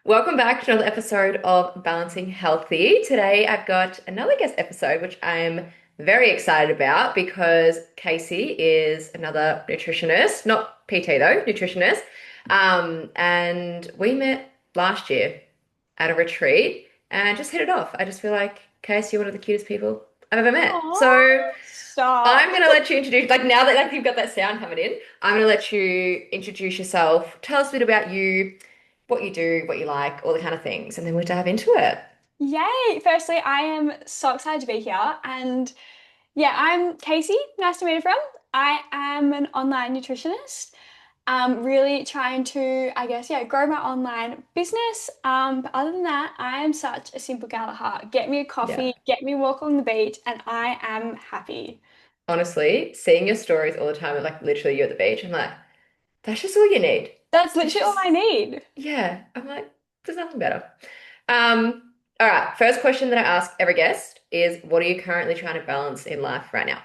Welcome back to another episode of Balancing Healthy. Today I've got another guest episode, which I'm very excited about because Kasey is another nutritionist, not PT though, nutritionist. And we met last year at a retreat and just hit it off. I just feel like, Kasey, you're one of the cutest people I've ever met. So Oh, stop. I'm gonna let you introduce, like now that like you've got that sound coming in, I'm gonna let you introduce yourself. Tell us a bit about you, what you do, what you like, all the kind of things, and then we'll dive into it. Yay. Firstly, I am so excited to be here. And yeah, I'm Casey. Nice to meet you from. I am an online nutritionist. Really trying to, I guess, yeah, grow my online business. But other than that, I am such a simple gal at heart. Get me a Yeah. coffee, get me a walk on the beach, and I am happy. Honestly, seeing your stories all the time of like literally you at the beach, I'm like, that's just all you need. That's It's literally all I just, need. yeah. I'm like, there's nothing better. All right. First question that I ask every guest is, what are you currently trying to balance in life right now?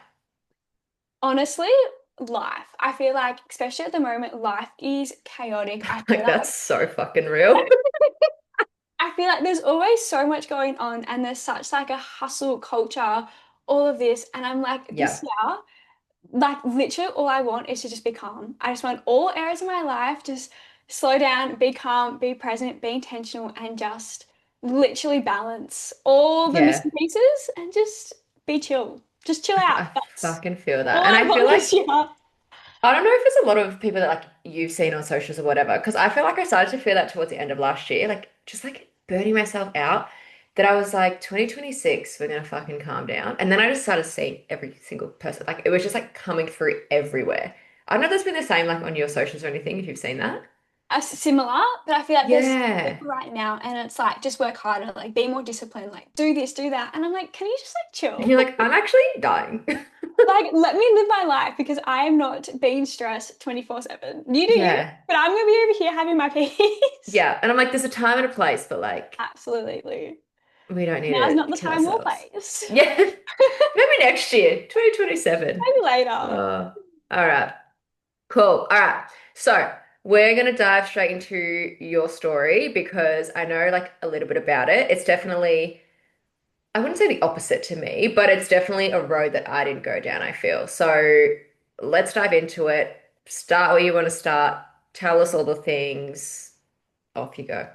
Honestly, life. I feel like, especially at the moment, life is chaotic. I feel Like, that's like so fucking real. I feel like there's always so much going on and there's such like a hustle culture, all of this. And I'm like, this Yeah. year, like literally all I want is to just be calm. I just want all areas of my life, just slow down, be calm, be present, be intentional, and just literally balance all the Yeah. missing pieces and just be chill. Just chill out. I That's fucking feel that. all And I I feel want this like year. I don't know if there's a lot of people that like you've seen on socials or whatever, because I feel like I started to feel that towards the end of last year, like just like burning myself out, that I was like 2026, we're gonna fucking calm down. And then I just started seeing every single person, like it was just like coming through everywhere. I don't know if that's been the same like on your socials or anything, if you've seen that. Similar, but I feel like there's Yeah. people right now and it's like just work harder, like be more disciplined, like do this, do that. And I'm like, can you just like And chill? you're like, I'm actually dying. Like, let me live my life because I am not being stressed 24/7. You do you, Yeah. but I'm gonna be over here having my peace. Yeah. And I'm like, there's a time and a place, but like, Absolutely. we don't need Now's to not the kill time or ourselves. place. Yeah. Maybe next year, 2027. Maybe later. Oh, all right. Cool. All right. So we're going to dive straight into your story because I know like a little bit about it. It's definitely, I wouldn't say the opposite to me, but it's definitely a road that I didn't go down, I feel. So let's dive into it. Start where you want to start. Tell us all the things. Off you go.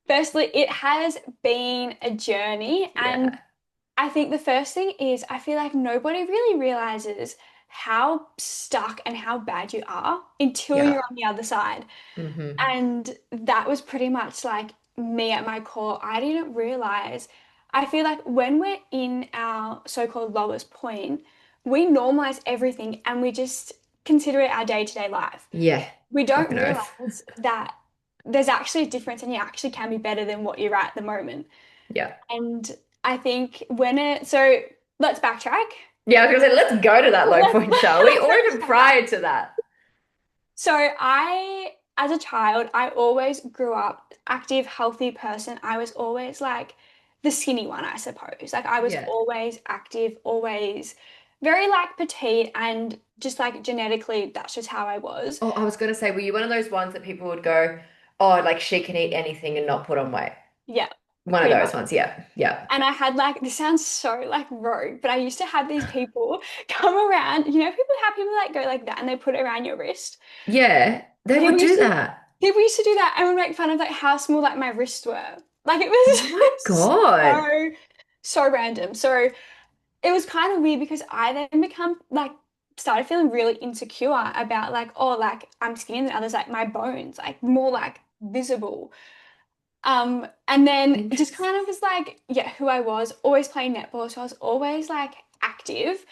Firstly, it has been a journey, and Yeah. I think the first thing is I feel like nobody really realizes how stuck and how bad you are until Yeah. you're on the other side. Hmm. And that was pretty much like me at my core. I didn't realize. I feel like when we're in our so-called lowest point, we normalize everything and we just consider it our day-to-day life. Yeah. We don't Fucking oath. realize that there's actually a difference and you actually can be better than what you're at the moment. Yeah. And I think when it, so let's backtrack. Yeah, I was gonna say, let's go to that low Let's, point, shall we? let's Or go even to that. prior to that. So as a child, I always grew up active, healthy person. I was always like the skinny one, I suppose. Like I was Yeah. always active, always very like petite and just like genetically, that's just how I was. Oh, I was gonna say, were you one of those ones that people would go, oh, like she can eat anything and not put on weight? Yeah, One of pretty those much. ones, yeah. Yeah. And I had like, this sounds so like rogue, but I used to have these people come around. You know, people have people that go like that and they put it around your wrist. Yeah, they would People used do to that. people used to do that and would make fun of like how small like my wrists were. Like it Oh my was God. so so random. So it was kind of weird because I then become like started feeling really insecure about like, oh, like I'm skinnier than others, like my bones, like more like visible. And then it just Interesting. kind of was like, yeah, who I was, always playing netball. So I was always like active.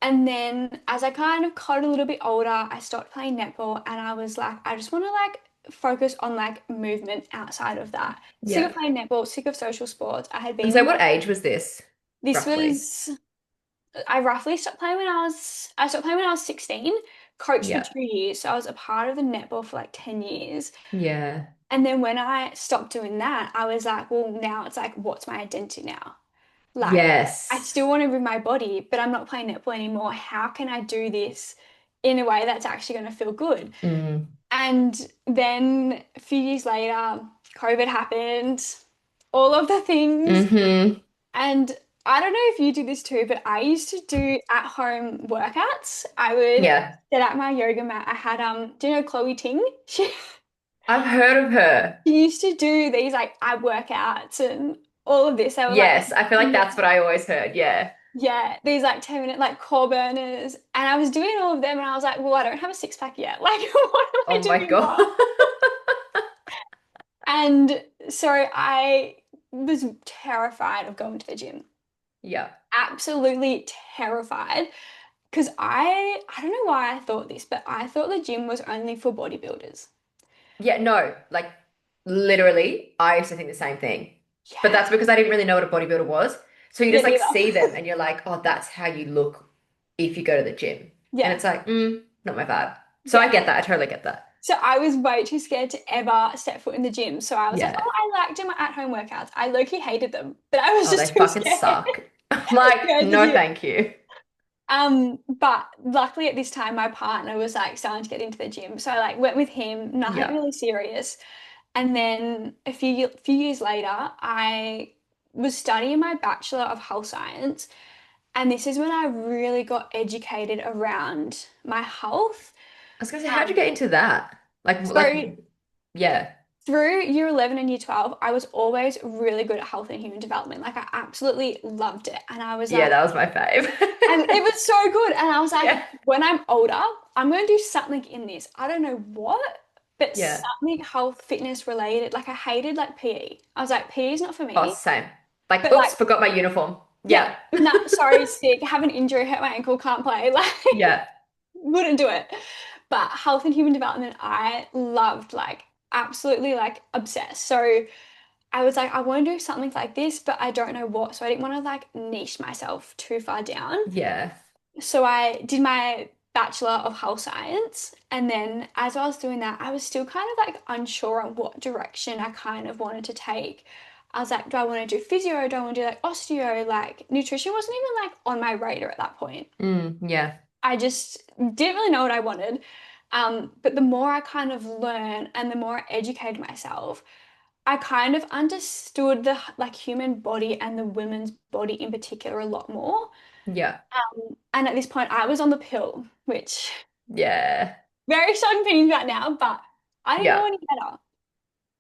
And then as I kind of got a little bit older, I stopped playing netball and I was like, I just want to like focus on like movement outside of that. Sick of Yeah. playing netball, sick of social sports. I had And been so in what like age was this, this roughly? was I roughly stopped playing when I stopped playing when I was 16, coached for Yeah. 2 years. So I was a part of the netball for like 10 years. Yeah. And then when I stopped doing that, I was like, well, now it's like, what's my identity now? Like, I Yes. still want to move my body, but I'm not playing netball anymore. How can I do this in a way that's actually going to feel good? Mm. And then a few years later, COVID happened, all of the things. Hmm. And I don't know if you do this too, but I used to do at home workouts. I would Yeah. set up my yoga mat. I had do you know Chloe Ting? I've heard of her. She used to do these like ab workouts and all of this. They were like Yes, I feel like that's what I always heard. Yeah. yeah, these like 10-minute like core burners. And I was doing all of them and I was like, well, I don't have a six pack yet. Like, what am I Oh my doing God. wrong? And so I was terrified of going to the gym. Yeah. Absolutely terrified. Because I don't know why I thought this, but I thought the gym was only for bodybuilders. Yeah, no, like literally, I used to think the same thing. But Yeah, that's because I didn't really know what a bodybuilder was. So you yeah, just like neither. see them and you're like, oh, that's how you look if you go to the gym. And Yeah, it's like, not my vibe. So I yeah. get that. I totally get that. So I was way too scared to ever step foot in the gym. So I was like, Yeah. oh, I like doing my at-home workouts. I low-key hated them, but I was Oh, just they too fucking scared suck. I'm to like, go to the no, gym. thank you. But luckily at this time my partner was like starting to get into the gym. So I like went with him, nothing Yeah. really serious. And then a few years later, I was studying my Bachelor of Health Science. And this is when I really got educated around my health. I was gonna say, how'd you Um, get into that? Like, so yeah. through year 11 and year 12, I was always really good at health and human development. Like I absolutely loved it. And I was Yeah, like, that was my fave. and it was so good. And I was like, Yeah. when I'm older, I'm going to do something in this. I don't know what, but Yeah. something health, fitness related. Like I hated like PE. I was like, PE is not for Oh, me. same. Like, But like, oops, forgot my uniform. yeah, Yeah. no, sorry, sick, have an injury, hurt my ankle, can't play. Like, Yeah. wouldn't do it. But health and human development, I loved, like, absolutely, like, obsessed. So I was like, I want to do something like this, but I don't know what. So I didn't want to, like, niche myself too far down. Yeah. So I did my Bachelor of Health Science. And then as I was doing that, I was still kind of, like, unsure on what direction I kind of wanted to take. I was like, do I want to do physio? Do I want to do, like, osteo? Like, nutrition wasn't even, like, on my radar at that point. Yeah. I just didn't really know what I wanted. But the more I kind of learned and the more I educated myself, I kind of understood the like human body and the women's body in particular a lot more. Yeah. And at this point, I was on the pill, which Yeah. very shocking thing about now, but I didn't know Yeah. any better.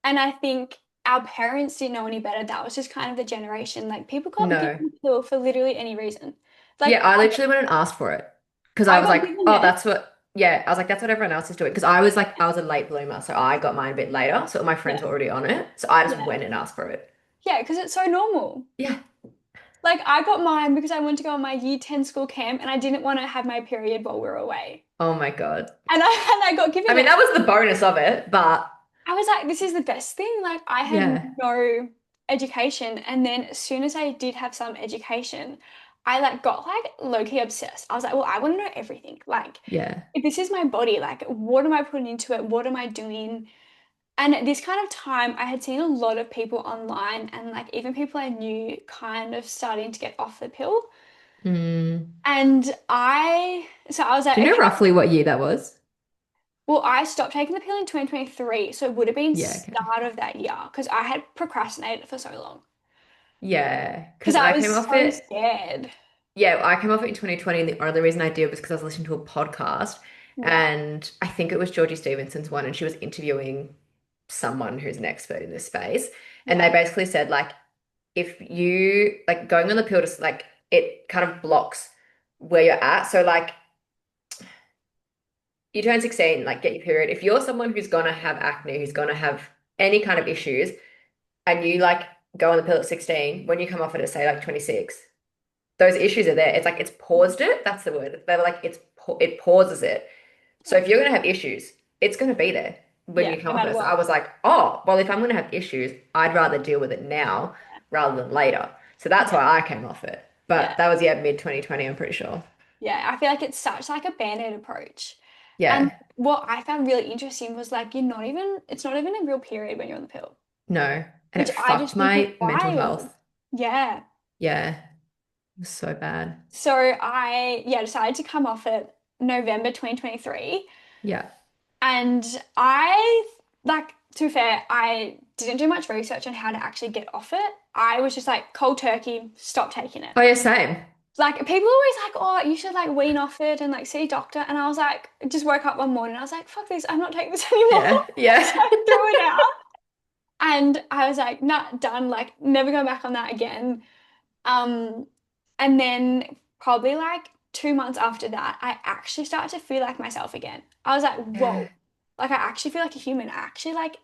And I think our parents didn't know any better. That was just kind of the generation. Like people got given No. the pill for literally any reason. Like Yeah, I literally went and asked for it because I I was got like, given oh, it. that's what, yeah, I was like, that's what everyone else is doing. Because I was a late bloomer. So I got mine a bit later. So all my friends Yeah, were already on it. So I just yeah, went and asked for it. yeah, because it's so normal. Yeah. Like I got mine because I went to go on my year 10 school camp and I didn't want to have my period while we were away. Oh my God. And I got I given mean, it. that was the bonus of it, but I was like, this is the best thing. Like I had yeah. no education. And then as soon as I did have some education, I like got like low-key obsessed. I was like, well, I want to know everything. Like Yeah. if this is my body, like what am I putting into it? What am I doing? And at this kind of time, I had seen a lot of people online and like even people I knew kind of starting to get off the pill. Mm. And so I was like, Do you know okay, roughly what year that was? well, I stopped taking the pill in 2023, so it would have been Yeah. Okay. start of that year because I had procrastinated for so long Yeah. because Because I I was came off so it. scared. Yeah, I came off it in 2020, and the only reason I did was because I was listening to a podcast, Yeah, and I think it was Georgie Stevenson's one, and she was interviewing someone who's an expert in this space, and they yeah, basically said like if you like going on the pill to like it kind of blocks where you're at. So like you turn 16, like get your period. If you're someone who's gonna have acne, who's gonna have any kind of issues, and you like go on the pill at 16, when you come off it at say like 26, those issues are there. It's like it's paused it. That's the word. They're like it pauses it. So if you're gonna have issues, it's gonna be there when yeah, you no come off matter it. So I what. was like, oh, well, if I'm gonna have issues, I'd rather deal with it now rather than later. So that's Yeah, why I came off it. But yeah, that was yeah, mid 2020, I'm pretty sure. yeah. I feel like it's such like a band-aid approach. And Yeah. what I found really interesting was like it's not even a real period when you're on the pill, No. And which it I fucked just think is my mental wild. health. Yeah. Yeah. It was so bad. So I, yeah, decided to come off it November 2023. Yeah. And I, like, to be fair, I didn't do much research on how to actually get off it. I was just like, cold turkey, stop taking it. Oh yeah, same. Like, people are always like, oh, you should like wean off it and like see a doctor. And I was like, just woke up one morning, I was like, fuck this, I'm not taking this anymore. Yeah, yeah. So I threw it out. And I was like, nah, done, like, never go back on that again. Um, and then probably like 2 months after that, I actually started to feel like myself again. I was like, Yeah. whoa, like I actually feel like a human. I actually like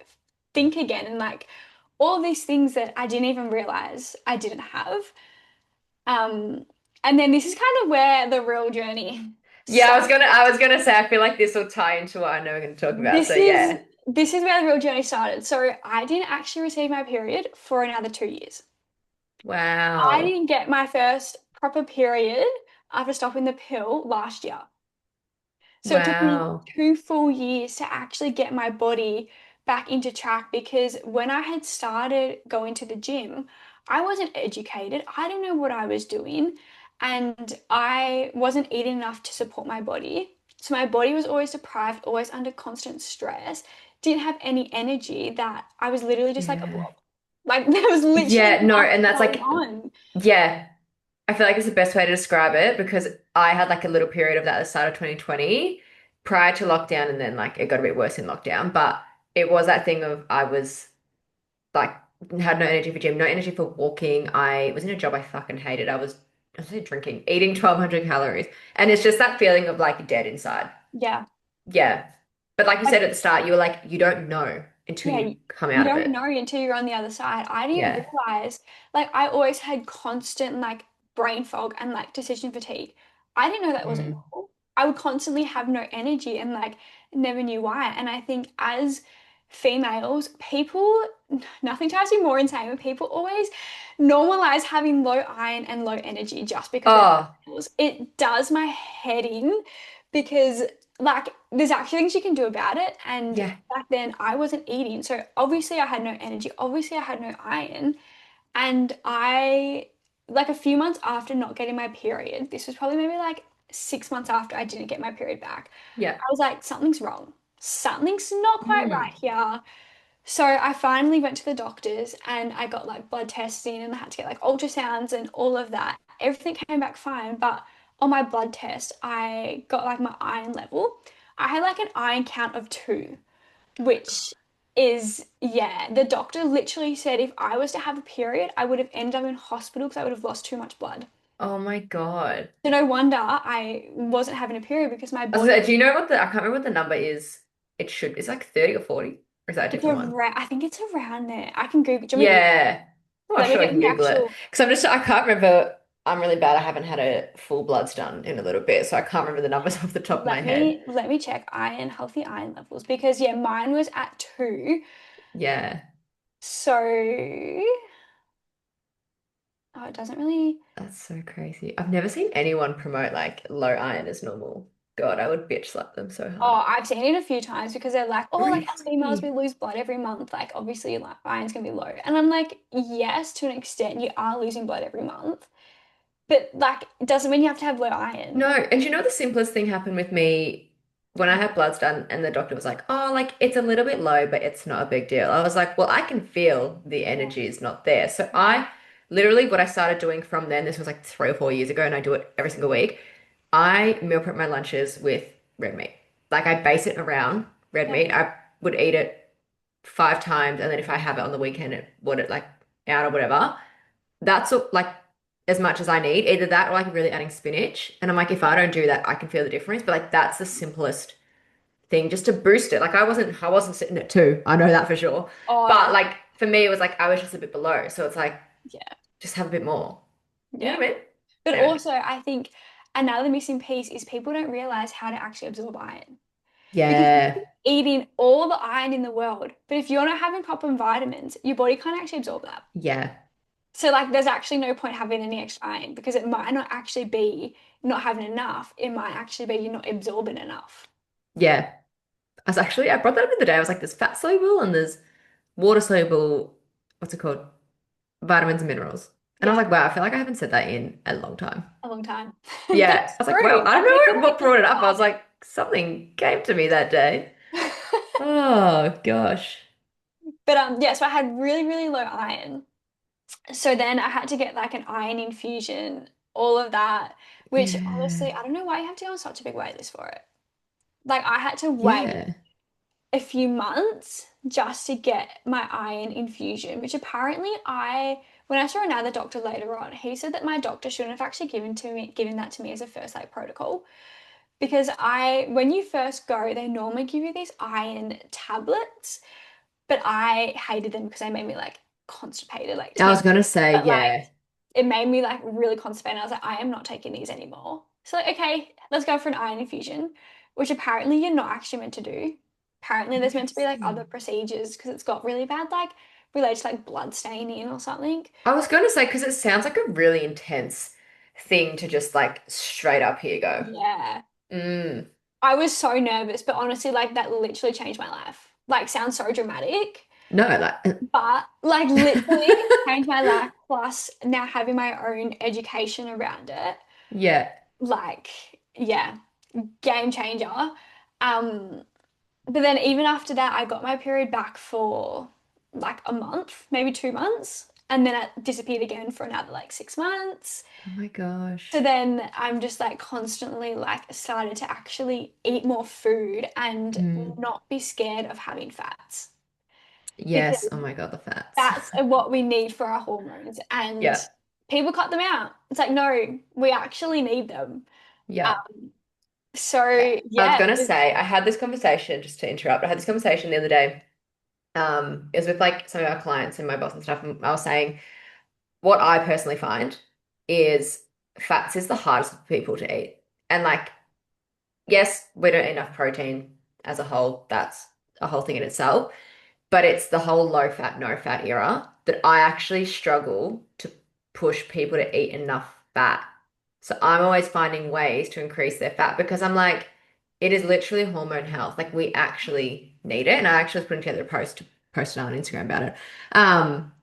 think again and like all these things that I didn't even realize I didn't have. Um, and then this is kind of where the real journey Yeah, starts. I was gonna say I feel like this will tie into what I know we're gonna talk about. So This is yeah. this is where the real journey started. So I didn't actually receive my period for another 2 years. I Wow. didn't get my first proper period after stopping the pill last year. So it took me Wow. 2 full years to actually get my body back into track because when I had started going to the gym, I wasn't educated. I didn't know what I was doing, and I wasn't eating enough to support my body. So my body was always deprived, always under constant stress, didn't have any energy that I was literally just like a Yeah. blob. Like there was literally Yeah, no, and nothing that's going like on. yeah. I feel like it's the best way to describe it because I had like a little period of that at the start of 2020 prior to lockdown and then like it got a bit worse in lockdown. But it was that thing of I was like had no energy for gym, no energy for walking. I was in a job I fucking hated. I was drinking, eating 1,200 calories. And it's just that feeling of like dead inside. Yeah. Yeah. But like you Like, said at the start, you were like, you don't know until yeah, you come you out of don't it. know until you're on the other side. I didn't Yeah. realize, like, I always had constant, like, brain fog and, like, decision fatigue. I didn't know that wasn't Mm. normal. I would constantly have no energy and, like, never knew why. And I think as females, people, nothing drives me more insane, but people always normalize having low iron and low energy just because we're Oh, females. It does my head in because like there's actually things you can do about it. And yeah. back then I wasn't eating. So obviously I had no energy. Obviously I had no iron. And I, like a few months after not getting my period, this was probably maybe like 6 months after I didn't get my period back, Yeah. I was like, something's wrong. Something's not quite Mm. right here. So I finally went to the doctors and I got like blood testing and I had to get like ultrasounds and all of that. Everything came back fine, but on my blood test, I got like my iron level. I had like an iron count of 2, which is, yeah, the doctor literally said if I was to have a period, I would have ended up in hospital because I would have lost too much blood. Oh my God. So no wonder I wasn't having a period because my I was body, gonna say, do you know what the I can't remember what the number is. It's like 30 or 40. Or is that a it's different one? around, I think it's around there. I can Google, do you want me to, Yeah. Oh, let me sure, I get can the Google it. actual, Because I can't remember. I'm really bad. I haven't had a full bloods done in a little bit, so I can't remember the numbers off the top of my head. let me check iron, healthy iron levels because yeah, mine was at 2. Yeah, So, oh, it doesn't really. that's so crazy. I've never seen anyone promote like low iron as normal. God, I would bitch slap them so hard. Oh, I've seen it a few times because they're like, oh, like as females, we Really? lose blood every month. Like, obviously, like iron's gonna be low. And I'm like, yes, to an extent, you are losing blood every month, but like, it doesn't mean you have to have low No, iron. and you know the simplest thing happened with me when I had bloods done, and the doctor was like, "Oh, like it's a little bit low, but it's not a big deal." I was like, "Well, I can feel the Yeah, energy is not there." So yeah, I literally what I started doing from then, this was like 3 or 4 years ago, and I do it every single week. I meal prep my lunches with red meat. Like I base it around red yeah. meat. I would eat it 5 times, and then if I have it on the weekend, it would it like out or whatever. That's like as much as I need, either that or like really adding spinach. And I'm like, if I don't do that, I can feel the difference. But like that's the simplest thing just to boost it. Like I wasn't sitting at 2. I know that for sure. Oh, But like for me, it was like I was just a bit below. So it's like yeah, just have a bit more. You know yeah. what I mean? But Anyway. also, I think another missing piece is people don't realize how to actually absorb iron. Because you can Yeah. eat in all the iron in the world, but if you're not having proper vitamins, your body can't actually absorb that. Yeah. So like there's actually no point having any extra iron because it might not actually be not having enough. It might actually be you're not absorbing enough. Yeah. I brought that up the other day. I was like, there's fat soluble and there's water soluble, what's it called? Vitamins and minerals. And I was Yeah, like, wow, I feel like I haven't said that in a long time. a long time. But Yeah. it's I was like, true. well, I Like don't people know don't what even brought it up. I was realize. like, something came to me that day. Oh gosh. But yeah, so I had really, really low iron. So then I had to get like an iron infusion, all of that, which Yeah. honestly, I don't know why you have to go on such a big wait list for it. Like I had to wait Yeah. a few months just to get my iron infusion, which apparently when I saw another doctor later on, he said that my doctor shouldn't have actually given that to me as a first aid protocol. Because when you first go, they normally give you these iron tablets, but I hated them because they made me like constipated, like I was tears. gonna say, But like yeah. it made me like really constipated. I was like, I am not taking these anymore. So like, okay, let's go for an iron infusion, which apparently you're not actually meant to do. Apparently there's meant to be like other Interesting. procedures because it's got really bad like related to like blood staining or something. I was gonna say, because it sounds like a really intense thing to just like straight up here go. Yeah. Mm. I was so nervous, but honestly, like that literally changed my life. Like sounds so dramatic, No, like but like literally changed my life. Plus now having my own education around it, yeah. like yeah, game changer. Um, but then even after that, I got my period back for like a month, maybe 2 months, and then it disappeared again for another like 6 months. Oh my So gosh. then I'm just like constantly like started to actually eat more food and Mm. not be scared of having fats because Yes. Oh my God, the fats. that's what we need for our hormones. And Yeah. people cut them out. It's like, no, we actually need them. Yeah. So I was yeah, gonna say, I had this conversation, just to interrupt, I had this conversation the other day. It was with like some of our clients and my boss and stuff, and I was saying what I personally find is fats is the hardest for people to eat. And like, yes, we don't eat enough protein as a whole. That's a whole thing in itself. But it's the whole low fat, no fat era that I actually struggle to push people to eat enough fat. So I'm always finding ways to increase their fat because I'm like, it is literally hormone health. Like we actually need it. And I actually was putting together a post to post it on Instagram about it. Um,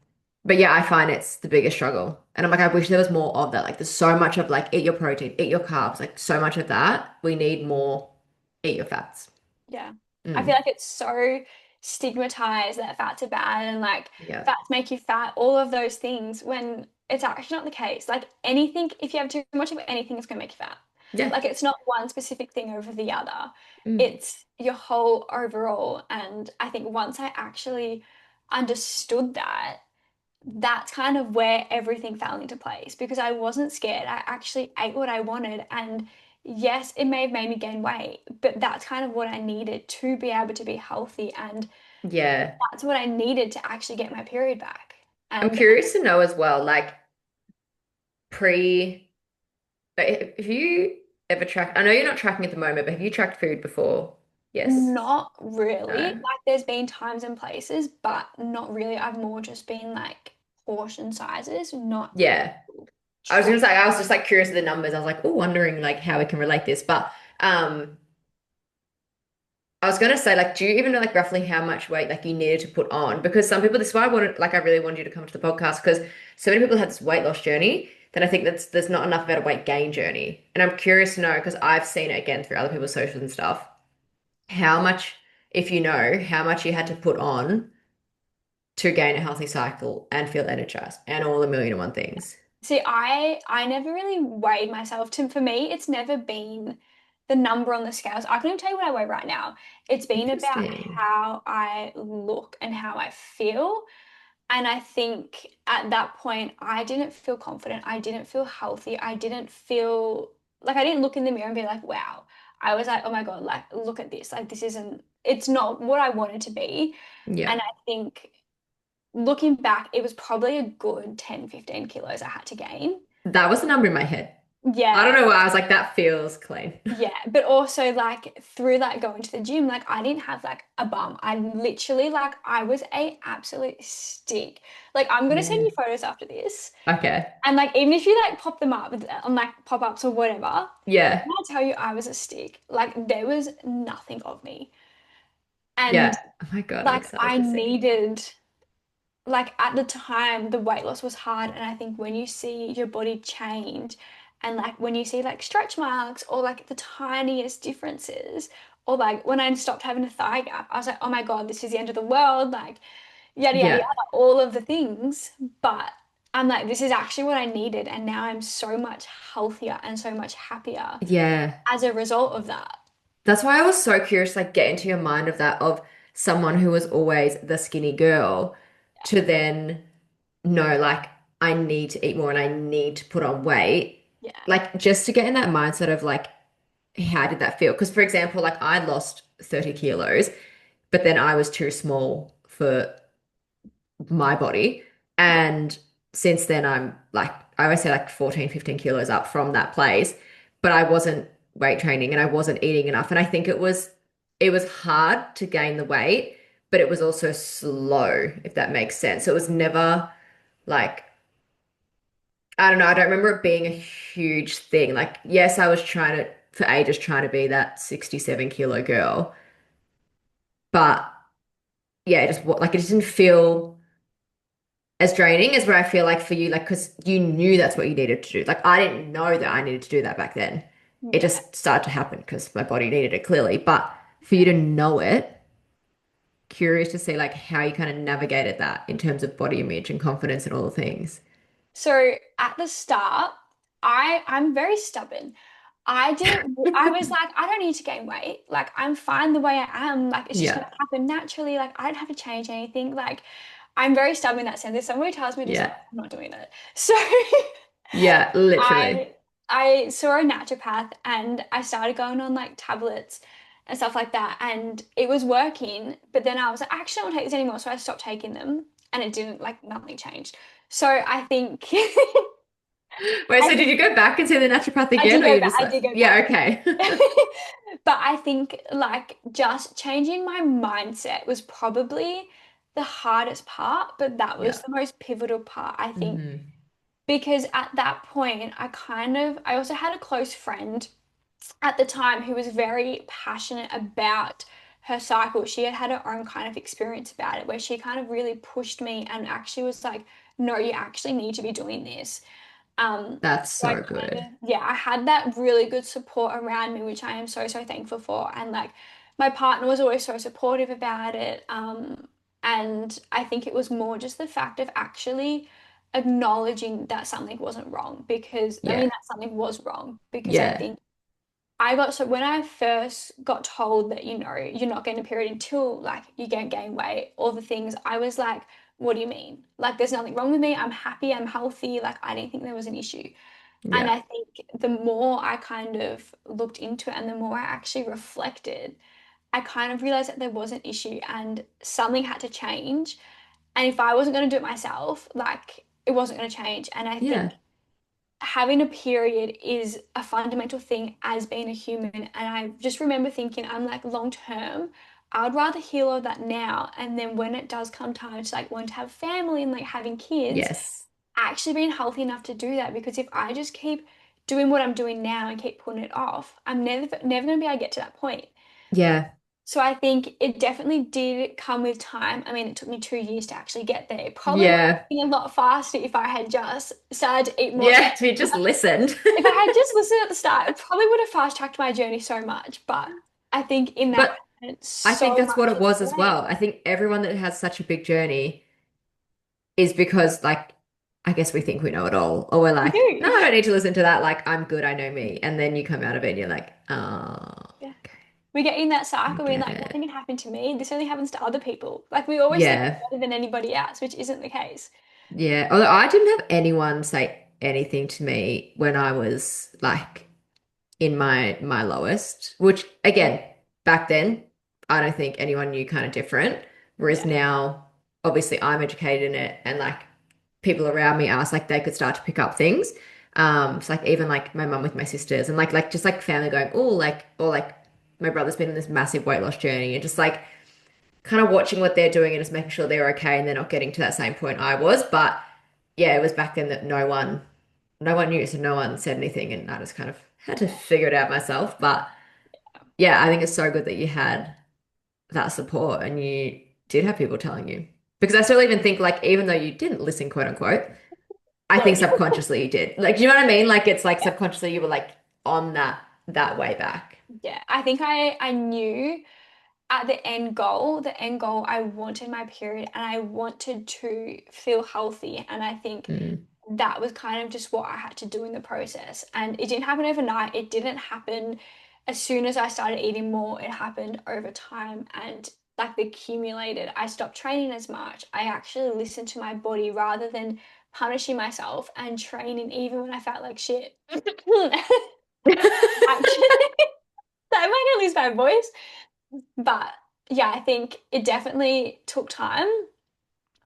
but yeah, I find it's the biggest struggle. And I'm like, I wish there was more of that. Like there's so much of like eat your protein, eat your carbs, like so much of that. We need more eat your fats. yeah. I feel Mm, like it's so stigmatized that fats are bad and like yeah. fats make you fat, all of those things when it's actually not the case. Like anything, if you have too much of anything, it's gonna make you fat. Yeah. Like it's not one specific thing over the other. Mm, It's your whole overall. And I think once I actually understood that, that's kind of where everything fell into place because I wasn't scared. I actually ate what I wanted. And yes, it may have made me gain weight, but that's kind of what I needed to be able to be healthy. And yeah. that's what I needed to actually get my period back. I'm And curious to know as well, like pre, if you ever track, I know you're not tracking at the moment, but have you tracked food before? Yes. not really. No. Like there's been times and places, but not really. I've more just been like portion sizes, not Yeah. I was track. gonna say, I was just like curious of the numbers. I was like, oh, wondering like how we can relate this. But I was gonna say, like, do you even know like roughly how much weight like you needed to put on? Because some people, this is why I wanted, like, I really wanted you to come to the podcast because so many people have this weight loss journey. Then I think that's there's not enough about a weight gain journey. And I'm curious to know because I've seen it again through other people's socials and stuff. How much, if you know, how much you had to put on to gain a healthy cycle and feel energized and all the million and one things. See, I never really weighed myself. For me, it's never been the number on the scales. I can even tell you what I weigh right now. It's been about Interesting. how I look and how I feel. And I think at that point, I didn't feel confident. I didn't feel healthy. I didn't feel like I didn't look in the mirror and be like, wow. I was like, oh my God, like, look at this. Like, this isn't, it's not what I wanted to be. Yeah. And I think looking back, it was probably a good 10, 15 kilos I had to gain. That was the number in my head. I don't Yeah, know why. I was like, that feels clean. yeah. But also like through like going to the gym, like I didn't have like a bum. I literally like I was a absolute stick. Like I'm gonna send Yeah. you photos after this. Okay. And like even if you like pop them up on like pop-ups or whatever, Yeah. when I tell you I was a stick, like there was nothing of me. And Yeah. Oh my God, I'm like excited I to see. needed like at the time the weight loss was hard and I think when you see your body change and like when you see like stretch marks or like the tiniest differences or like when I stopped having a thigh gap, I was like, oh my God, this is the end of the world, like yada yada Yeah. yada, all of the things. But I'm like, this is actually what I needed, and now I'm so much healthier and so much happier Yeah. as a result of that. That's why I was so curious, like get into your mind of that of someone who was always the skinny girl to then know like I need to eat more and I need to put on weight. Yeah, Like just to get in that mindset of like how did that feel? Because for example, like I lost 30 kilos, but then I was too small for my body. yeah, And since then, I'm like, I always say like 14, 15 kilos up from that place, but I wasn't weight training and I wasn't eating enough. And I think it was hard to gain the weight, but it was also slow, if that makes sense. So it was never like, I don't know, I don't remember it being a huge thing. Like, yes, I was trying to, for ages, trying to be that 67-kilo girl, but yeah, like it just didn't feel as draining as where I feel like for you, like, because you knew that's what you needed to do. Like, I didn't know that I needed to do that back then. It yeah. just started to happen because my body needed it clearly. But for you to know it, curious to see like how you kind of navigated that in terms of body image and confidence and all the things. So at the start, I'm very stubborn. I was like, I don't need to gain weight. Like I'm fine the way I am. Like it's just Yeah. gonna happen naturally. Like I don't have to change anything. Like I'm very stubborn in that sense. If somebody tells me to do Yeah. something, I'm not doing it. So Yeah, literally. I saw a naturopath and I started going on like tablets and stuff like that, and it was working. But then I was like, I actually don't take this anymore, so I stopped taking them, and it didn't like nothing changed. So I think Wait, I so did you think go back and see the naturopath I did again, or go you back. just I like, did go yeah, back. okay. But I think like just changing my mindset was probably the hardest part, but that was Yeah. the most pivotal part, I think, Hmm. because at that point, I also had a close friend at the time who was very passionate about her cycle. She had had her own kind of experience about it, where she kind of really pushed me and actually was like, no, you actually need to be doing this. That's So I so kind good. of, yeah, I had that really good support around me, which I am so, so thankful for. And like my partner was always so supportive about it. And I think it was more just the fact of actually acknowledging that something wasn't wrong because I mean Yeah. that something was wrong because I Yeah. think I got so when I first got told that, you're not getting a period until like you get gain weight, all the things, I was like, what do you mean? Like there's nothing wrong with me. I'm happy, I'm healthy. Like I didn't think there was an issue. And Yeah. I think the more I kind of looked into it and the more I actually reflected, I kind of realized that there was an issue and something had to change. And if I wasn't going to do it myself, like it wasn't going to change. And I think Yeah. having a period is a fundamental thing as being a human. And I just remember thinking, I'm like, long term, I would rather heal all that now. And then when it does come time to like want to have family and like having kids, Yes. actually being healthy enough to do that. Because if I just keep doing what I'm doing now and keep putting it off, I'm never going to be able to get to that point. Yeah. So I think it definitely did come with time. I mean, it took me 2 years to actually get there. It probably would Yeah. have been a lot faster if I had just started to eat more. Yeah. We just listened. If I had just listened at the start, it probably would have fast-tracked my journey so much. But I think in that But moment, I think so that's what much it has was as well. changed. I think everyone that has such a big journey is because, like, I guess we think we know it all, or we're We like, no, do. I don't need to listen to that. Like, I'm good, I know me. And then you come out of it and you're like, oh, Yeah. We get in that I cycle, we're get like, it. nothing can happen to me. This only happens to other people. Like we always think Yeah. we're better than anybody else, which isn't the case. Yeah. Although I didn't have anyone say anything to me when I was like in my lowest, which again, back then, I don't think anyone knew kind of different. Whereas Yeah. now, obviously, I'm educated in it, and like people around me asked, like they could start to pick up things. So like even like my mum with my sisters, and like just like family going, oh, like or like my brother's been in this massive weight loss journey, and just like kind of watching what they're doing and just making sure they're okay and they're not getting to that same point I was. But yeah, it was back then that no one knew, so no one said anything, and I just kind of had to figure it out myself. But yeah, I think it's so good that you had that support and you did have people telling you. Because I still even think like even though you didn't listen, quote unquote, I Yeah. think subconsciously you did. Like, do you know what I mean? Like it's like Yeah. subconsciously you were like on that way back. Yeah, I think I knew at the end goal, I wanted my period and I wanted to feel healthy. And I think Mm. that was kind of just what I had to do in the process. And it didn't happen overnight. It didn't happen as soon as I started eating more. It happened over time and like the accumulated. I stopped training as much. I actually listened to my body rather than punishing myself and training even when I felt like shit. Actually, I might gonna lose my voice. But yeah, I think it definitely took time,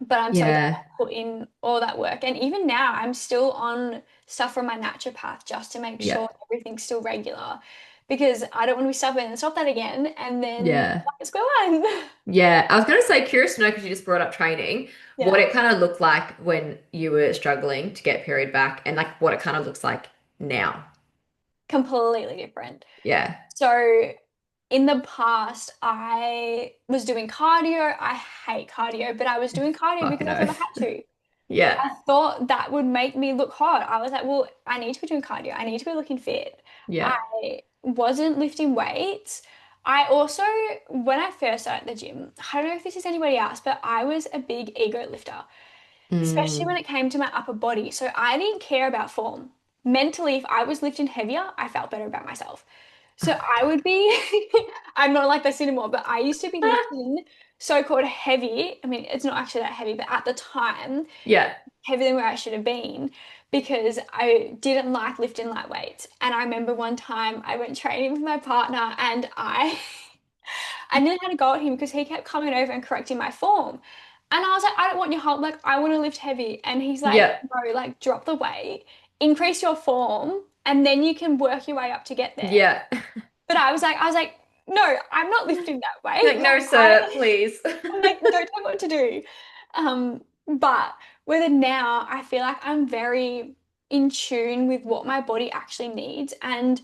but I'm so glad Yeah. I put in all that work. And even now, I'm still on stuff from my naturopath just to make Yeah. sure everything's still regular because I don't want to be stubborn and stop that again and then Yeah. let's go on. Yeah. I was going to say, curious to know, because you just brought up training, what Yeah, it kind of looked like when you were struggling to get period back and like what it kind of looks like now. completely different. Yeah. So in the past, I was doing cardio. I hate cardio, but I was doing cardio because Fucking I thought I oath. had to. Yeah. I thought that would make me look hot. I was like, well, I need to be doing cardio. I need to be looking fit. Yeah. I wasn't lifting weights. I also, when I first started at the gym, I don't know if this is anybody else, but I was a big ego lifter, especially when Mm. it came to my upper body. So I didn't care about form. Mentally, if I was lifting heavier, I felt better about myself. So I would be, I'm not like this anymore, but I used to be lifting so-called heavy. I mean, it's not actually that heavy, but at the time, Yeah. heavier than where I should have been because I didn't like lifting light weights. And I remember one time I went training with my partner and I nearly had to go at him because he kept coming over and correcting my form. And I was like, I don't want your help. Like, I want to lift heavy. And he's like, Yeah. no, like, drop the weight, increase your form, and then you can work your way up to get there. Yeah. But I was like, no, I'm not lifting that weight. Like, no, Like, sir, please. I'm like, don't tell me what to do. But with it now, I feel like I'm very in tune with what my body actually needs. And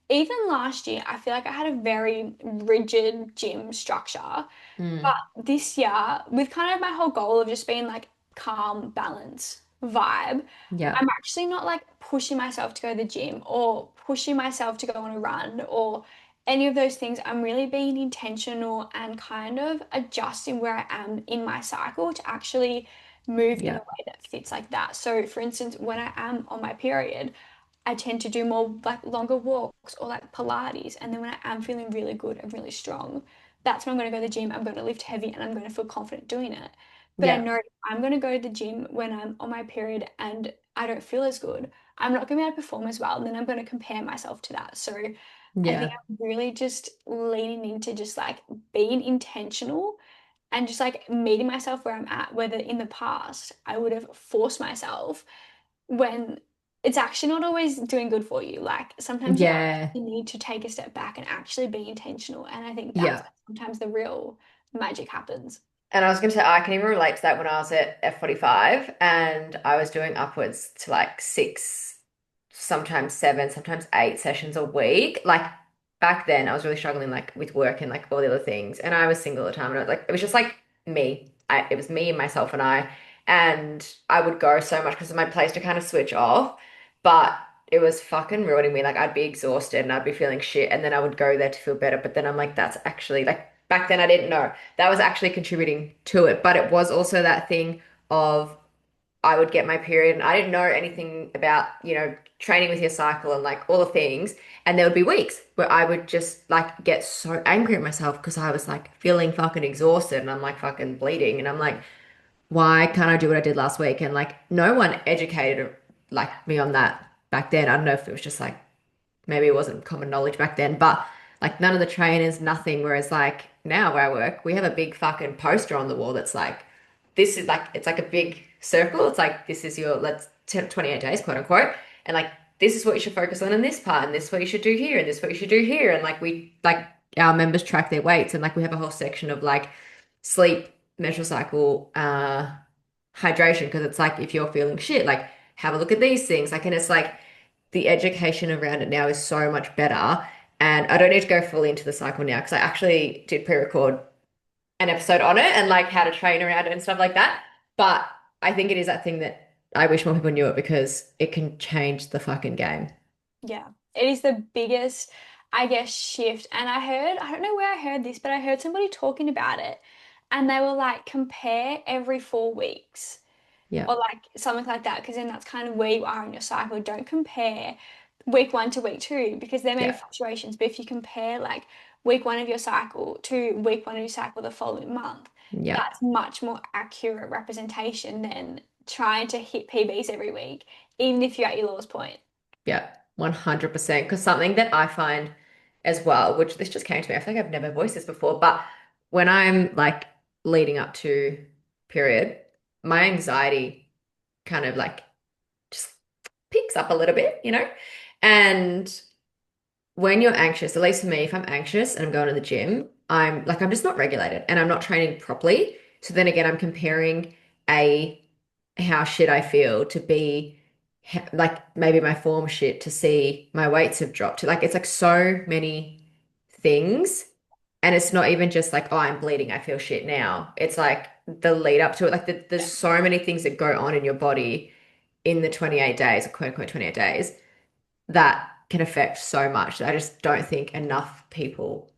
even last year, I feel like I had a very rigid gym structure. But Mm. this year, with kind of my whole goal of just being like calm, balance, vibe, Yeah. I'm actually not like pushing myself to go to the gym or pushing myself to go on a run or any of those things. I'm really being intentional and kind of adjusting where I am in my cycle to actually move in a Yeah. way that fits like that. So, for instance, when I am on my period, I tend to do more like longer walks or like Pilates. And then when I am feeling really good and really strong, that's when I'm going to go to the gym. I'm going to lift heavy and I'm going to feel confident doing it. But I Yeah. know I'm going to go to the gym when I'm on my period and I don't feel as good. I'm not going to be able to perform as well. And then I'm going to compare myself to that. So I think Yeah. I'm really just leaning into just like being intentional and just like meeting myself where I'm at, whether in the past I would have forced myself when it's actually not always doing good for you. Like sometimes you Yeah. actually need to take a step back and actually be intentional. And I think that's Yeah. sometimes the real magic happens. And I was going to say, I can even relate to that when I was at F45 and I was doing upwards to like six, sometimes seven, sometimes eight sessions a week. Like back then, I was really struggling like with work and like all the other things. And I was single at the time. And it was just like me. It was me and myself and I. And I would go so much because of my place to kind of switch off. But it was fucking ruining me. Like I'd be exhausted and I'd be feeling shit. And then I would go there to feel better. But then I'm like, that's actually like back then I didn't know that was actually contributing to it. But it was also that thing of I would get my period and I didn't know anything about, training with your cycle and like all the things. And there would be weeks where I would just like get so angry at myself because I was like feeling fucking exhausted and I'm like fucking bleeding. And I'm like, why can't I do what I did last week? And like no one educated like me on that back then. I don't know if it was just like maybe it wasn't common knowledge back then, but like none of the trainers, nothing. Whereas like now where I work, we have a big fucking poster on the wall that's like, this is like, it's like a big circle. It's like, this is your, 28 days, quote unquote. And like, this is what you should focus on in this part, and this is what you should do here, and this is what you should do here. And like, our members track their weights, and like, we have a whole section of like sleep, menstrual cycle, hydration, because it's like, if you're feeling shit, like, have a look at these things. Like, and it's like, the education around it now is so much better. And I don't need to go fully into the cycle now because I actually did pre-record an episode on it and like how to train around it and stuff like that. But I think it is that thing that I wish more people knew it because it can change the fucking game. Yeah, it is the biggest. I guess, shift. And I don't know where I heard this, but I heard somebody talking about it and they were like, compare every 4 weeks Yeah. or like something like that, because then that's kind of where you are in your cycle. Don't compare week one to week two because there may be Yeah. fluctuations, but if you compare like week one of your cycle to week one of your cycle the following month, Yeah. that's much more accurate representation than trying to hit PBs every week, even if you're at your lowest point. Yeah. 100%. Because something that I find as well, which this just came to me, I feel like I've never voiced this before, but when I'm like leading up to period, my anxiety kind of like just picks up a little bit, you know? And when you're anxious, at least for me, if I'm anxious and I'm going to the gym, I'm just not regulated and I'm not training properly. So then again, I'm comparing a how shit I feel to be like maybe my form shit to see my weights have dropped. Like it's like so many things. And it's not even just like, oh, I'm bleeding, I feel shit now. It's like the lead up to it. Like there's Yeah. so many things that go on in your body in the 28 days, or quote unquote 28 days, that can affect so much. I just don't think enough people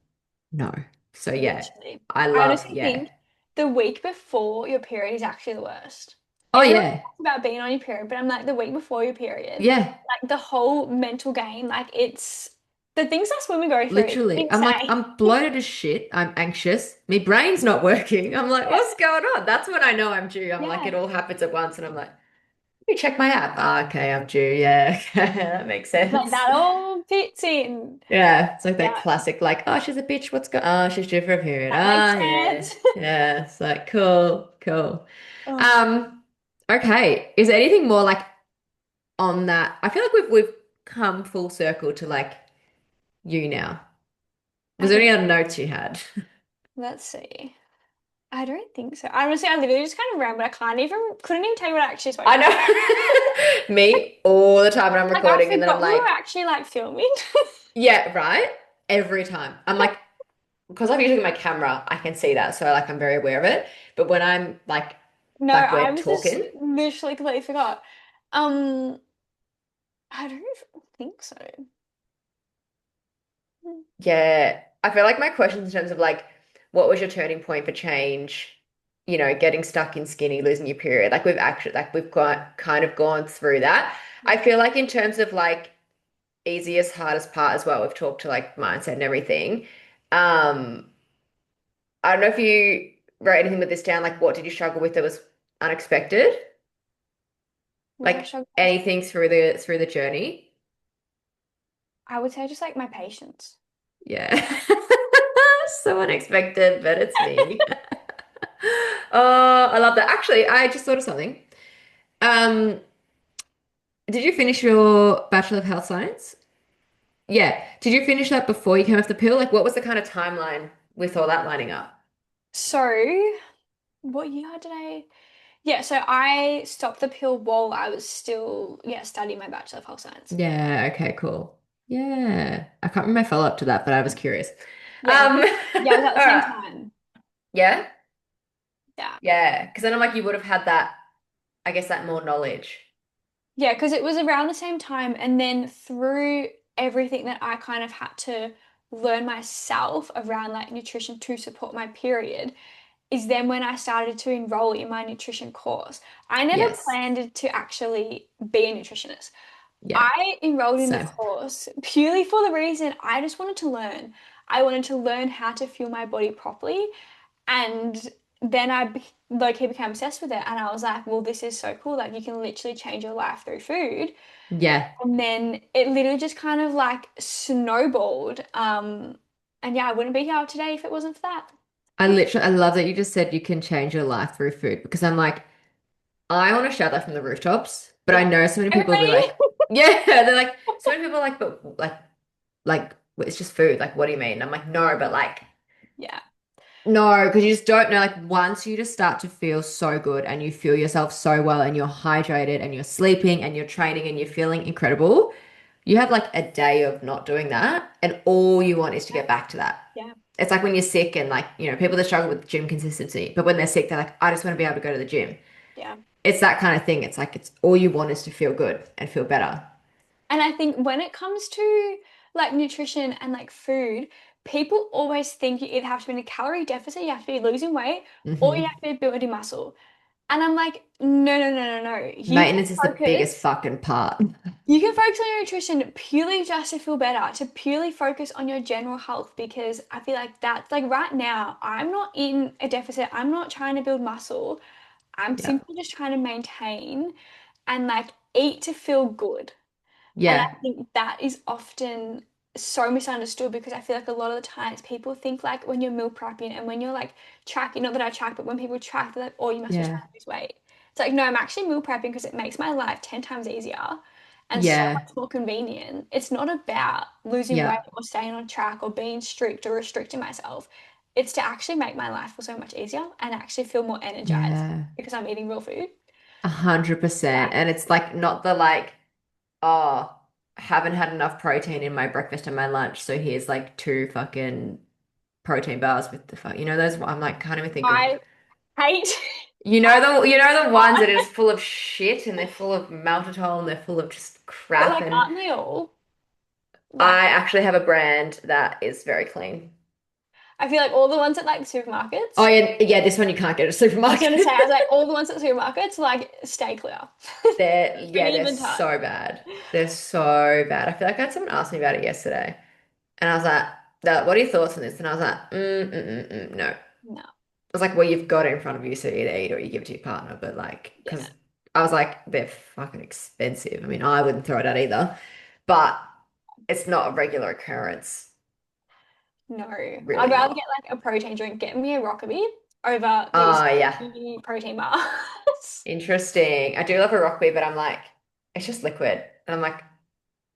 know. So yeah, Literally. I I love, honestly yeah. think the week before your period is actually the worst. Oh Everyone yeah. talks about being on your period, but I'm like the week before your period, Yeah, like the whole mental game, like it's the things us women go through, it's literally. I'm like, insane. I'm bloated as shit. I'm anxious. My brain's not working. I'm like, Yeah. what's going on? That's when I know I'm due. I'm like, Yeah. it all happens at once, and I'm like, let me check my app. Ah, okay, I'm due. Yeah, that makes Like sense. that all fits in. Yeah, it's like that Yeah, classic, like, oh, she's a bitch. What's going? Oh, she's due for a period. that makes Ah, yeah, sense. yeah. It's like cool, cool. Oh, Um, okay. Is there anything more like on that? I feel like we've come full circle to like you now. Was I there think, any other notes you had? let's see. I don't think so. Honestly, I literally just kind of rambled. Couldn't even tell you what I actually spoke I about. know. Me all the time when I'm Like I recording, and then I'm forgot we were like, actually like filming. yeah, right. Every time. I'm like, because I'm using my camera, I can see that, so like I'm very aware of it. But when I'm No, like I we're was just talking. literally completely forgot. Um, I don't think so. Yeah, I feel like my questions in terms of like, what was your turning point for change? You know, getting stuck in skinny, losing your period. Like we've actually, like we've got kind of gone through that. I Yeah. feel like in terms of like easiest, hardest part as well, we've talked to like mindset and everything. Um, I don't know if you wrote anything with this down. Like, what did you struggle with that was unexpected? What I Like struggle with, anything through the journey? I would say just like my patience. Yeah. So unexpected, but it's me. Oh, I love that. Actually, I just thought of something. Um, did you finish your Bachelor of Health Science? Yeah. Did you finish that before you came off the pill? Like, what was the kind of timeline with all that lining up? So, what year did I? Yeah, so I stopped the pill while I was still, yeah, studying my Bachelor of Health Science. Yeah, okay, cool. Yeah. I can't remember my follow-up to that, but I was curious. Yeah, Um, yeah, it was at the all same right. time. Yeah? Yeah. Yeah. Because then I'm like, you would have had that, I guess, that more knowledge. Yeah, because it was around the same time. And then through everything that I kind of had to learn myself around like nutrition to support my period, is then when I started to enroll in my nutrition course. I never Yes. planned to actually be a nutritionist. Yeah. I enrolled in the Same. course purely for the reason I just wanted to learn. I wanted to learn how to fuel my body properly. And then like he became obsessed with it. And I was like, well, this is so cool. Like you can literally change your life through food. Yeah. And then it literally just kind of like snowballed. And yeah, I wouldn't be here today if it wasn't for that. I love that you just said you can change your life through food because I'm like, I want to shout that from the rooftops, but I Yeah. know so many people will be Everybody. like, yeah, they're like, so many people are like, but like, it's just food. Like, what do you mean? I'm like, no, but like, Yeah. no, because you just don't know. Like, once you just start to feel so good and you feel yourself so well and you're hydrated and you're sleeping and you're training and you're feeling incredible, you have like a day of not doing that, and all you want is to Yeah. get back to that. Yeah. It's like when you're sick and like, people that struggle with gym consistency, but when they're sick, they're like, I just want to be able to go to the gym. Yeah. It's that kind of thing. It's like it's all you want is to feel good and feel better. And I think when it comes to like nutrition and like food, people always think you either have to be in a calorie deficit, you have to be losing weight, or you Hmm. have to be building muscle. And I'm like, no, no, no, no, no. Maintenance is the biggest fucking part. You can focus on your nutrition purely just to feel better, to purely focus on your general health because I feel like that's like right now, I'm not in a deficit. I'm not trying to build muscle. I'm Yeah. simply just trying to maintain and like eat to feel good. And I Yeah. think that is often so misunderstood because I feel like a lot of the times people think like when you're meal prepping and when you're like tracking, not that I track, but when people track, they're like, oh, you must be trying Yeah. to lose weight. It's like, no, I'm actually meal prepping because it makes my life 10 times easier and so Yeah. much more convenient. It's not about losing weight Yeah. or staying on track or being strict or restricting myself. It's to actually make my life feel so much easier and actually feel more energized Yeah. because I'm eating real food. 100%. And it's like not the like, oh, haven't had enough protein in my breakfast and my lunch, so here's like two fucking protein bars with the fuck, those. I'm like, can't even think of. I hate, You know the ones that is full of shit and they're full of maltitol and they're full of just but crap. like, And aren't they all? Like, I actually have a brand that is very clean. I feel like all the ones at like the Oh supermarkets, yeah, yeah, this one you can't get at a I was gonna say, supermarket. I was like, all the ones at supermarkets, like, stay clear. Don't They're even touch. so bad. They're so bad. I feel like I had someone ask me about it yesterday, and I was like, What are your thoughts on this?" And I was like, no." I No. was like, "Well, you've got it in front of you, so you either eat or you give it to your partner." But like, Yeah. because I was like, they're fucking expensive. I mean, I wouldn't throw it out either, but it's not a regular occurrence. No. I'd Really rather get not. like a protein drink, get me a Rockaby over these Oh yeah. protein bars. Interesting. I do love a Rockbee, but I'm like, it's just liquid. And I'm like,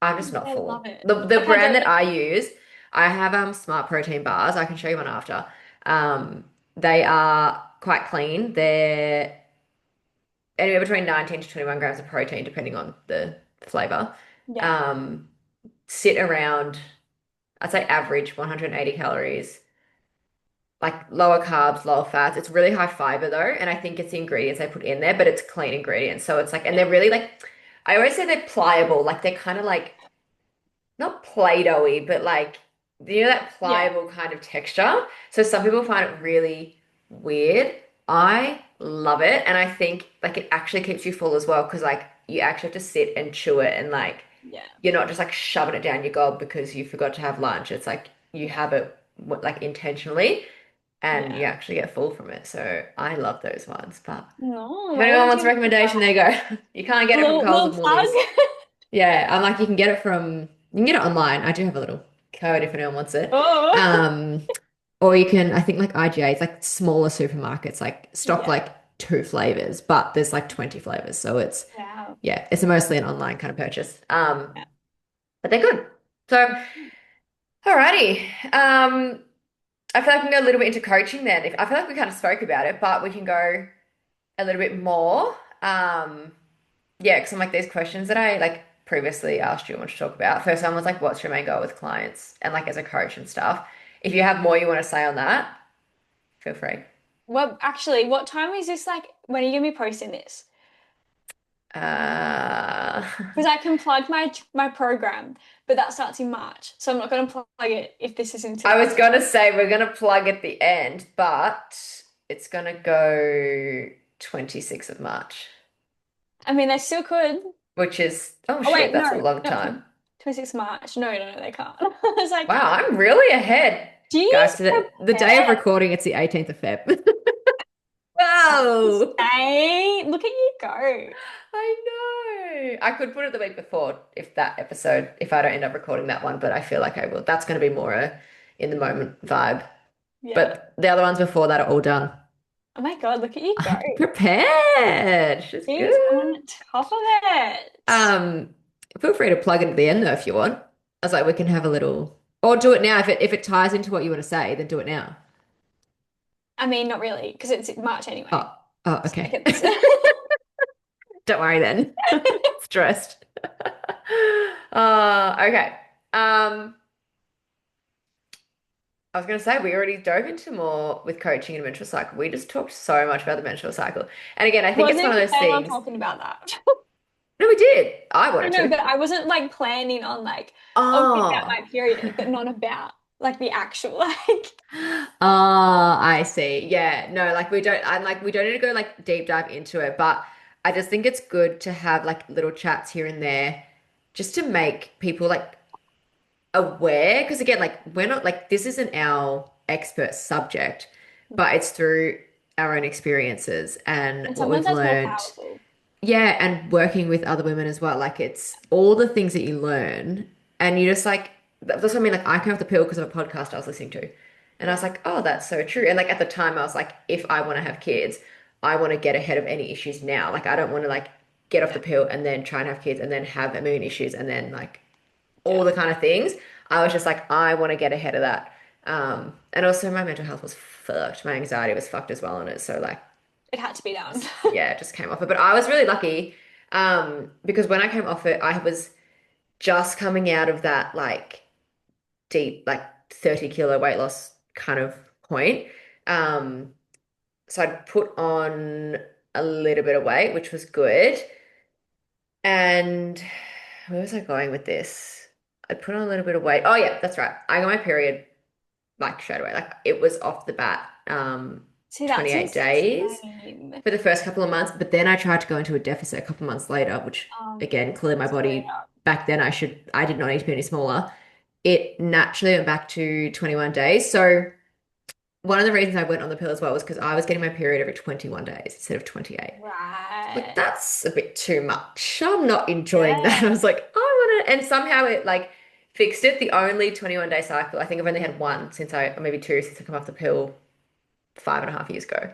I'm just not I love full. it. The Like I brand don't that I use, I have Smart Protein bars. I can show you one after. Um, they are quite clean. They're anywhere between 19 to 21 grams of protein, depending on the flavor. yeah, Um, sit around, I'd say average 180 calories, like lower carbs, lower fats. It's really high fiber though, and I think it's the ingredients they put in there, but it's clean ingredients. So it's like, and yeah, they're really like, I always say they're pliable, like they're kind of like not Play-Doh-y, but like that yeah, pliable kind of texture. So some people find it really weird. I love it, and I think like it actually keeps you full as well because like you actually have to sit and chew it, and like yeah, you're not just like shoving it down your gob because you forgot to have lunch. It's like you yeah, have it like intentionally and you yeah. actually get full from it. So I love those ones. But No, if maybe anyone I'll just wants a give it a try. recommendation, there you go. You can't get it from Coles or Little plug. Woolies. Yeah, I'm like you can get it from you can get it online. I do have a little code if anyone wants it. Oh, Um, or you can I think like IGA, it's like smaller supermarkets like stock yeah. like two flavors, but there's like 20 flavors. So it's Wow. yeah, it's mostly an online kind of purchase. Yeah. But they're good. So alrighty. I feel like we can go a little bit into coaching then. If I feel like we kind of spoke about it, but we can go a little bit more. Yeah, because I'm like these questions that I like previously asked you and want to talk about. First one was like, what's your main goal with clients and like as a coach and stuff. If you have more you want to say on that, feel free. Well, actually, what time is this like? When are you gonna be posting this? Uh, Because I can plug my program, but that starts in March, so I'm not gonna plug it if this is in I was September. gonna say we're gonna plug at the end, but it's gonna go 26th of March, I mean, they still could. which is oh Oh shit, wait, that's a no, long not time. 26th March. No, no, no, they can't. I was like, Wow, I'm really ahead. Guys, geez, the day of prepare. recording, it's the 18th of Feb. Whoa! Stay. Look at you go. I know. I could put it the week before if that episode, if I don't end up recording that one, but I feel like I will. That's going to be more a in the moment vibe. Yeah. But the other ones before that are all done. Oh my God, look at you go. I'm prepared. She's She's good. on top of it. Um, Feel free to plug it at the end though if you want. I was like, we can have a little, or do it now if it ties into what you want to say, then do it now. I mean, not really, because it's March anyway. Oh, oh, So like okay. it's Don't worry then. Stressed. Okay. I was going to say we already dove into more with coaching and menstrual cycle. We just talked so much about the menstrual cycle. And again, I think it's wasn't one of even those planning on things. talking about that. No, we did. I I wanted know, to. but I wasn't like planning on like, oh, think about Oh. my period, but not about like the actual like. Oh, I see. Yeah. No, like we don't need to go like deep dive into it, but I just think it's good to have like little chats here and there just to make people like aware. Because again, like we're not like this isn't our expert subject, but it's through our own experiences and And what sometimes we've that's more learned. powerful. Yeah, and working with other women as well. Like it's all the things that you learn, and you just like that's what I mean. Like I came off the pill because of a podcast I was listening to, and I Yeah, was like, oh, that's so true. And like at the time, I was like, if I want to have kids, I want to get ahead of any issues now. Like I don't want to like get off yeah, the pill and then try and have kids and then have a million issues and then like all yeah. the kind of things. I was just like, I want to get ahead of that. And also my mental health was fucked. My anxiety was fucked as well on it. So like It had to be done. yeah, it just came off it. But I was really lucky because when I came off it, I was just coming out of that like deep, like 30 kilo weight loss kind of point. Um, so I'd put on a little bit of weight, which was good. And where was I going with this? I put on a little bit of weight. Oh yeah, that's right. I got my period like straight away. Like it was off the bat, See, that's 28 days insane. for the first couple of months, but then I tried to go into a deficit a couple of months later, which again, clearly my Screw it body up. back then I did not need to be any smaller. It naturally went back to 21 days. So one of the reasons I went on the pill as well was because I was getting my period every 21 days instead of 28. Like Right. that's a bit too much. I'm not enjoying that. I Yeah. was like, I want to, and somehow it like fixed it. The only 21-day cycle, I think I've only had one since or maybe two since I come off the pill 5.5 years ago.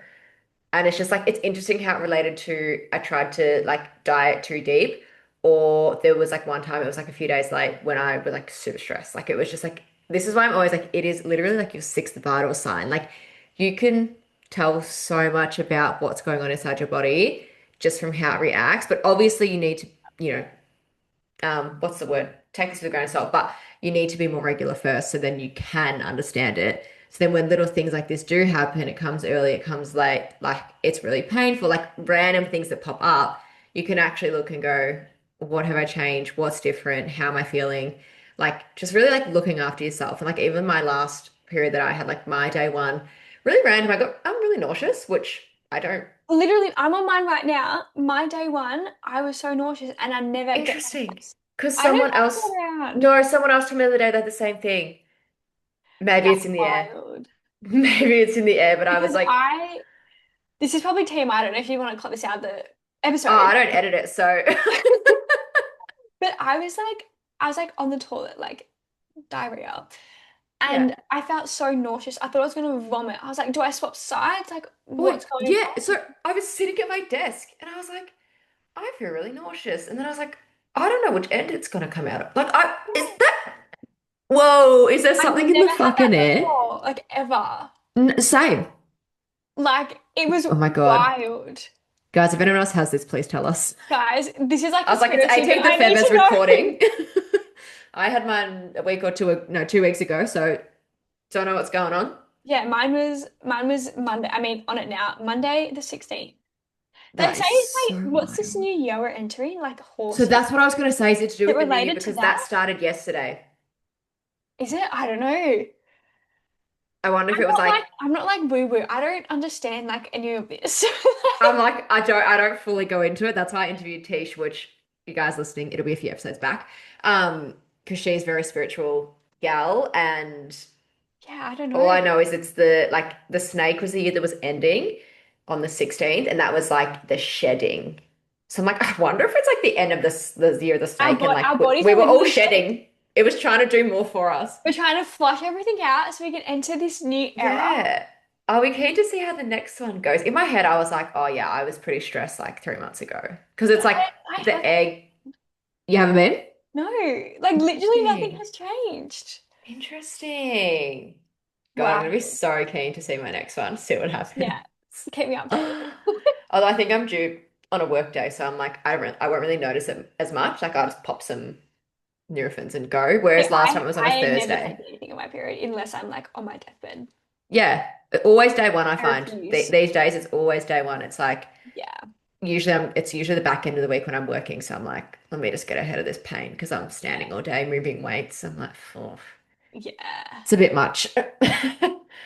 And it's just like it's interesting how it related to I tried to like diet too deep, or there was like one time it was like a few days late when I was like super stressed. Like it was just like this is why I'm always like it is literally like your sixth vital sign. Like you can tell so much about what's going on inside your body just from how it reacts. But obviously you need to, you know, what's the word? Take this with a grain of salt, but you need to be more regular first so then you can understand it. So then when little things like this do happen, it comes early, it comes late, like it's really painful, like random things that pop up, you can actually look and go, what have I changed? What's different? How am I feeling? Like just really like looking after yourself. And like even my last period that I had, like my day one, really random. I'm really nauseous, which I don't. Literally, I'm on mine right now. My day one, I was so nauseous and I never get Interesting. nauseous. Because I don't someone have else, to get around. no, someone else told me the other day they had the same thing. Maybe it's That's in the air. wild. Maybe it's in the air, but I was Because like, this is probably TMI. I don't know if you want to cut this out of the oh, I episode, don't edit it. So, but I was like on the toilet, like diarrhea. yeah. And I felt so nauseous. I thought I was gonna vomit. I was like, do I swap sides? Like, Well, what's going yeah. on? So I was sitting at my desk and I was like, I feel really nauseous. And then I was like, I don't know which end it's going to come out of. Like, is that, whoa, is there I've something in the never had that fucking air? before, like ever. Same. Like, it was Oh my God. wild. Guys, if anyone else has this, please tell us. Guys, this is like I was like, it's conspiracy, but 18th of I Feb need as to know. recording. I had mine a week or two, no, 2 weeks ago. So don't know what's going on. Yeah, mine was Monday. I mean, on it now, Monday the 16th. They That say is it's so like, what's this wild. new year we're entering? Like So horses. that's what I was going to say. Is it to do Is it with the new year? related to Because that that? started yesterday. Is it? I don't know. I wonder if it was like, I'm not like woo woo. I don't understand like any of this. I'm like, I don't fully go into it. That's why I interviewed Tish, which you guys listening, it'll be a few episodes back. Because she's very spiritual gal, and Yeah, I don't all know. I know is it's the like the snake was the year that was ending on the 16th, and that was like the shedding. So I'm like, I wonder if it's like the end of the year of the snake, and like Our bodies we are were all literally shedding. It was trying to do more for us. we're trying to flush everything out so we can enter this new era. Yeah. Are we keen to see how the next one goes? In my head, I was like, oh yeah, I was pretty stressed like 3 months ago. Because it's like I the haven't. egg. You haven't been? No, like literally nothing Interesting. has changed. Interesting. God, I'm gonna be Wow. so keen to see my next one, see what happens. Yeah, keep me updated. Although I think I'm due on a work day, so I'm like, I won't really notice it as much. Like I'll just pop some Nurophens and go. See, Whereas last time it was on a I never Thursday. take anything on my period unless I'm like on my deathbed. Yeah, always day one, I I find. refuse. These days, it's always day one. It's like, Yeah. it's usually the back end of the week when I'm working. So I'm like, let me just get ahead of this pain because I'm Yeah. standing all day moving weights. I'm like, oh, Yeah. it's a bit much.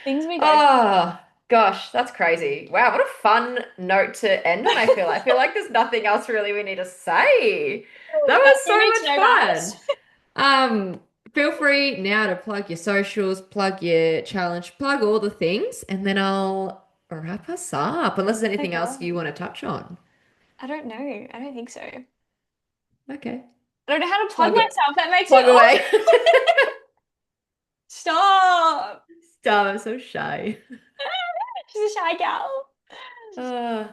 Things we go. Oh gosh, that's crazy. Wow, what a fun note to end on, I feel like there's nothing else really we need to say. That That's was what we so need to much know, fun. guys. Um, Feel free now to plug your socials, plug your challenge, plug all the things, and then I'll wrap us up, unless there's Oh anything else God. you want to touch on. I don't know. I don't think so. I Okay. don't know how to plug Plug it. myself. That makes me Plug awkward. away. Stop. Stop, I'm so shy. She's a shy gal. Uh,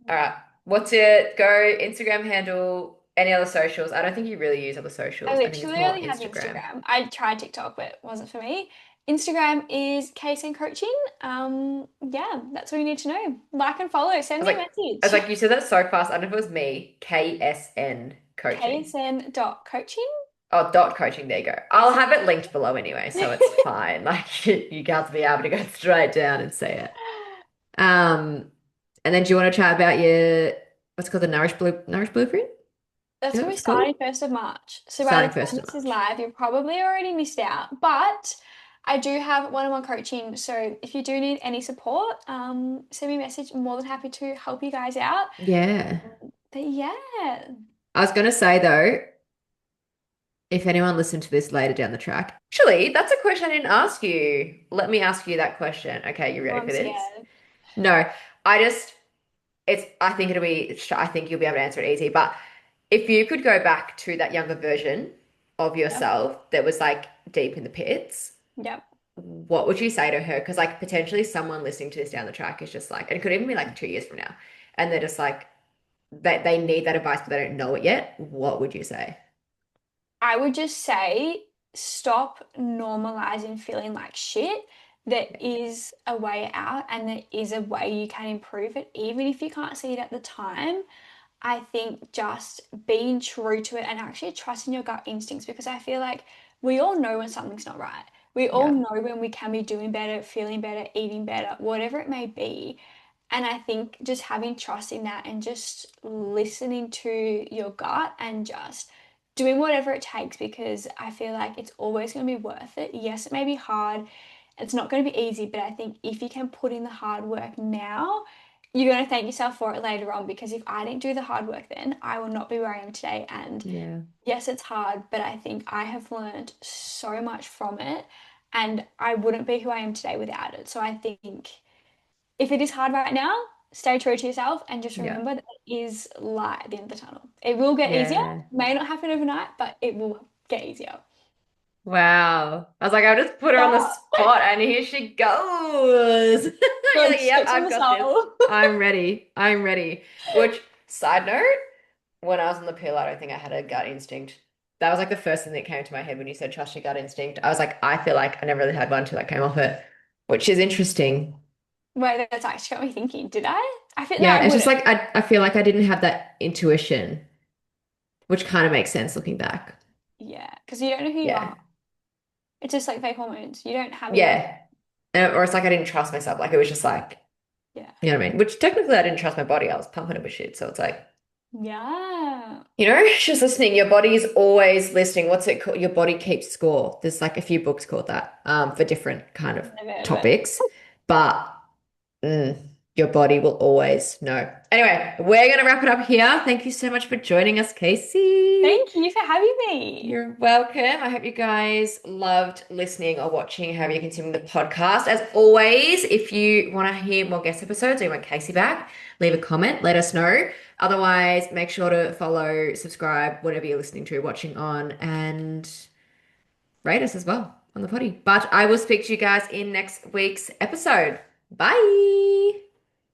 all right. What's it? Go Instagram handle, any other socials. I don't think you really use other I socials. I think it's literally more only have Instagram. Instagram. I tried TikTok, but it wasn't for me. Instagram is Case and Coaching. Yeah, that's all you need to know. Like and follow. Send was me a like, I was message. like, you said that so fast. I don't know if it was me. KSN coaching. ksn.coaching. Oh, dot coaching. There you go. I'll have it linked below anyway, so it's fine. Like you guys be able to go straight down and see it. Um, and then do you want to chat about your what's it called, the Nourish Blueprint? That's Is that going what to be it's called? starting 1st of March. So by the Starting time first of this is March. live, you've probably already missed out. But I do have one-on-one coaching. So if you do need any support, send me a message. I'm more than happy to help you guys out. Yeah. But yeah, I was gonna say though, if anyone listened to this later down the track, actually, that's a question I didn't ask you. Let me ask you that question. Okay, you oh, ready I'm for this? scared. No, I just I think I think you'll be able to answer it easy. But if you could go back to that younger version of Yep. yourself that was like deep in the pits, Yep. what would you say to her? Because like potentially someone listening to this down the track is just like, and it could even be like 2 years from now, and they're just like they need that advice, but they don't know it yet. What would you say? I would just say stop normalizing feeling like shit. There Yeah. is a way out and there is a way you can improve it, even if you can't see it at the time. I think just being true to it and actually trusting your gut instincts because I feel like we all know when something's not right. We all Yeah. know when we can be doing better, feeling better, eating better, whatever it may be. And I think just having trust in that and just listening to your gut and just doing whatever it takes because I feel like it's always going to be worth it. Yes, it may be hard. It's not going to be easy, but I think if you can put in the hard work now, you're going to thank yourself for it later on because if I didn't do the hard work then, I will not be where I am today. And Yeah. yes, it's hard, but I think I have learned so much from it and I wouldn't be who I am today without it. So I think if it is hard right now, stay true to yourself and just Yeah. remember that there is light at the end of the tunnel. It will get easier. Yeah. May not happen overnight, but it will get easier. Wow. I was like, I'll just put her on the Stop. spot and here she goes. You're Good, like, yep, straight to I've the got this. soul. I'm ready. I'm ready. Which, side note, when I was on the pill, I don't think I had a gut instinct. That was like the first thing that came to my head when you said trust your gut instinct. I was like, I feel like I never really had one until I came off it, which is interesting. Wait, that's actually got me thinking. Did I? I think no, I Yeah, it's just wouldn't. like I feel like I didn't have that intuition, which kind of makes sense looking back. Yeah, because you don't know who you Yeah. are. It's just like fake hormones. You don't have your own. Yeah. Or it's like I didn't trust myself. Like it was just like, Yeah. you know what I mean? Which technically I didn't trust my body. I was pumping it with shit. So it's like, Yeah. just listening. Your body is always listening. What's it called? Your body keeps score. There's like a few books called that, for different kind of Never heard of it. topics. But mm, your body will always know. Anyway, we're gonna wrap it up here. Thank you so much for joining us, Casey. Thank you for having me. You're welcome. I hope you guys loved listening or watching, however you're consuming the podcast. As always, if you want to hear more guest episodes or you want Casey back, leave a comment, let us know. Otherwise, make sure to follow, subscribe, whatever you're listening to, watching on, and rate us as well on the potty. But I will speak to you guys in next week's episode. Bye.